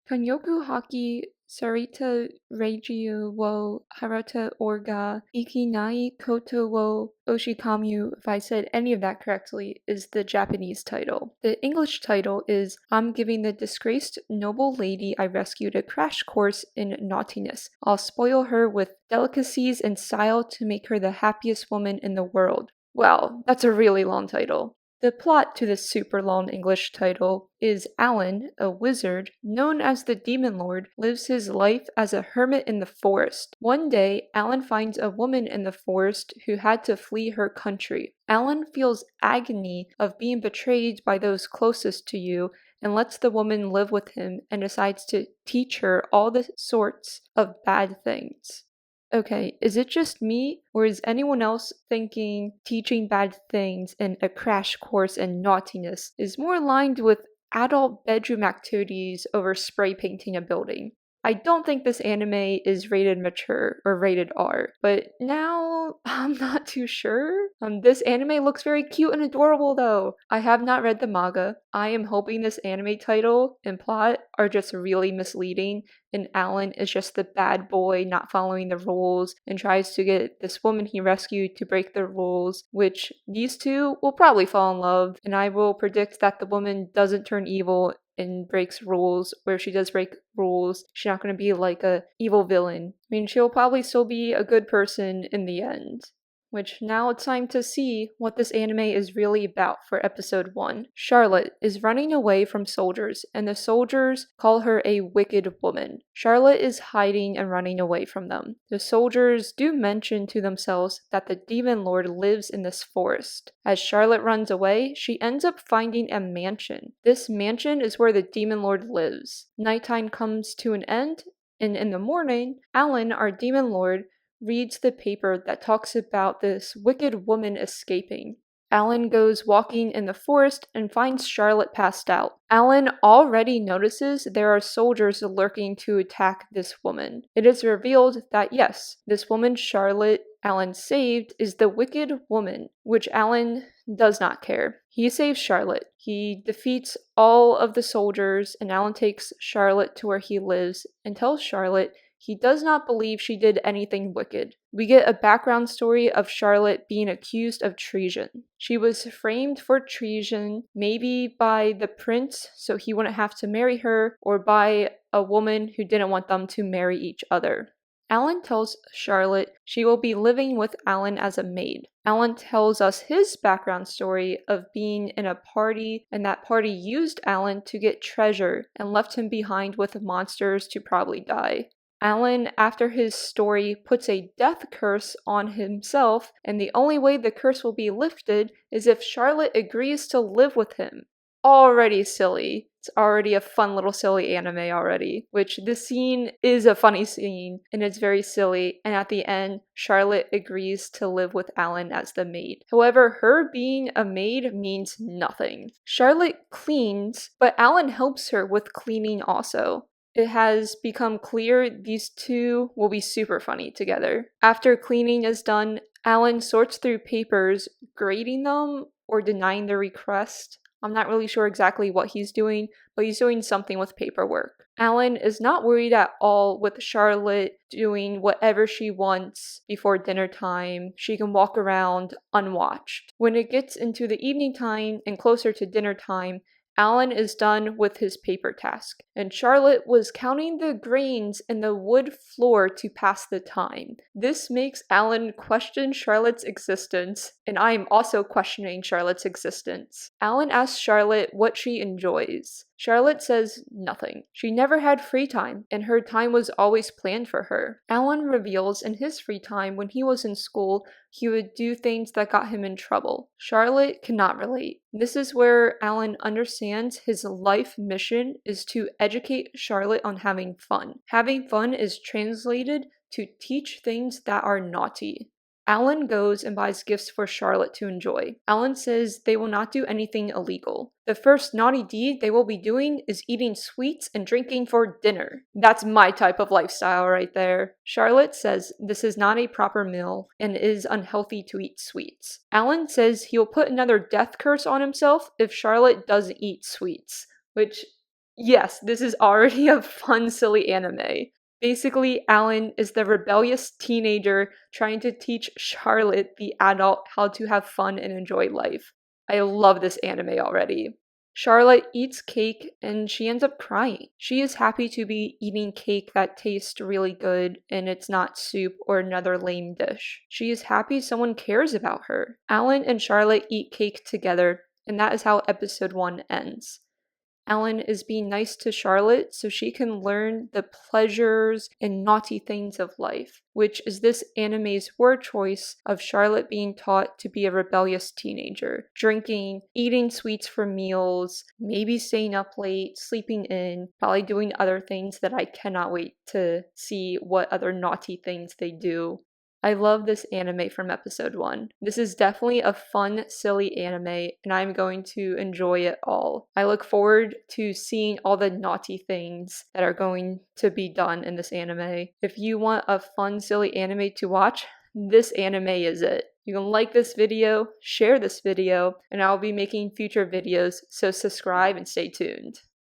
Konyaku Haki Sareta Reijo wo Hirotta orga Ikenai Koto wo Oshiekomu, if I said any of that correctly, is the Japanese title. The English title is I'm giving the disgraced noble lady I rescued a crash course in naughtiness. I'll spoil her with delicacies and style to make her the happiest woman in the world. Wow, that's a really long title. The plot to this super long English title is Alan, a wizard known as the Demon Lord, lives his life as a hermit in the forest. One day, Alan finds a woman in the forest who had to flee her country. Alan feels agony of being betrayed by those closest to you and lets the woman live with him and decides to teach her all the sorts of bad things. Okay, is it just me, or is anyone else thinking teaching bad things in a crash course in naughtiness is more aligned with adult bedroom activities over spray painting a building? I don't think this anime is rated mature or rated R, but now I'm not too sure. This anime looks very cute and adorable though. I have not read the manga. I am hoping this anime title and plot are just really misleading and Alan is just the bad boy not following the rules and tries to get this woman he rescued to break the rules, which these two will probably fall in love, and I will predict that the woman doesn't turn evil and breaks rules, or if she does break rules, she's not going to be like a evil villain. I mean, she'll probably still be a good person in the end. Which now it's time to see what this anime is really about for episode 1. Charlotte is running away from soldiers, and the soldiers call her a wicked woman. Charlotte is hiding and running away from them. The soldiers do mention to themselves that the Demon Lord lives in this forest. As Charlotte runs away, she ends up finding a mansion. This mansion is where the Demon Lord lives. Nighttime comes to an end, and in the morning, Alan, our Demon Lord, reads the paper that talks about this wicked woman escaping. Alan goes walking in the forest and finds Charlotte passed out. Alan already notices there are soldiers lurking to attack this woman. It is revealed that yes, this woman Charlotte Alan saved is the wicked woman, which Alan does not care. He saves Charlotte. He defeats all of the soldiers, and Alan takes Charlotte to where he lives and tells Charlotte he does not believe she did anything wicked. We get a background story of Charlotte being accused of treason. She was framed for treason, maybe by the prince so he wouldn't have to marry her, or by a woman who didn't want them to marry each other. Alan tells Charlotte she will be living with Alan as a maid. Alan tells us his background story of being in a party, and that party used Alan to get treasure and left him behind with monsters to probably die. Alan, after his story, puts a death curse on himself, and the only way the curse will be lifted is if Charlotte agrees to live with him. Already silly. It's already a fun little silly anime already, which this scene is a funny scene, and it's very silly, and at the end, Charlotte agrees to live with Alan as the maid. However, her being a maid means nothing. Charlotte cleans, but Alan helps her with cleaning also. It has become clear these two will be super funny together. After cleaning is done, Alan sorts through papers, grading them or denying the request. I'm not really sure exactly what he's doing, but he's doing something with paperwork. Alan is not worried at all with Charlotte doing whatever she wants before dinner time. She can walk around unwatched. When it gets into the evening time and closer to dinner time, Alan is done with his paper task, and Charlotte was counting the grains in the wood floor to pass the time. This makes Alan question Charlotte's existence, and I am also questioning Charlotte's existence. Alan asks Charlotte what she enjoys. Charlotte says nothing. She never had free time, and her time was always planned for her. Alan reveals in his free time when he was in school, he would do things that got him in trouble. Charlotte cannot relate. This is where Alan understands his life mission is to educate Charlotte on having fun. Having fun is translated to teach things that are naughty. Alan goes and buys gifts for Charlotte to enjoy. Alan says they will not do anything illegal. The first naughty deed they will be doing is eating sweets and drinking for dinner. That's my type of lifestyle right there. Charlotte says this is not a proper meal and is unhealthy to eat sweets. Alan says he will put another death curse on himself if Charlotte doesn't eat sweets, which Yes, this is already a fun, silly anime. Basically, Alan is the rebellious teenager trying to teach Charlotte, the adult, how to have fun and enjoy life. I love this anime already. Charlotte eats cake and she ends up crying. She is happy to be eating cake that tastes really good and it's not soup or another lame dish. She is happy someone cares about her. Alan and Charlotte eat cake together, and that is how episode 1 ends. Ellen is being nice to Charlotte so she can learn the pleasures and naughty things of life, which is this anime's word choice of Charlotte being taught to be a rebellious teenager, drinking, eating sweets for meals, maybe staying up late, sleeping in, probably doing other things that I cannot wait to see what other naughty things they do. I love this anime from episode 1. This is definitely a fun, silly anime, and I'm going to enjoy it all. I look forward to seeing all the naughty things that are going to be done in this anime. If you want a fun, silly anime to watch, this anime is it. You can like this video, share this video, and I'll be making future videos, so subscribe and stay tuned.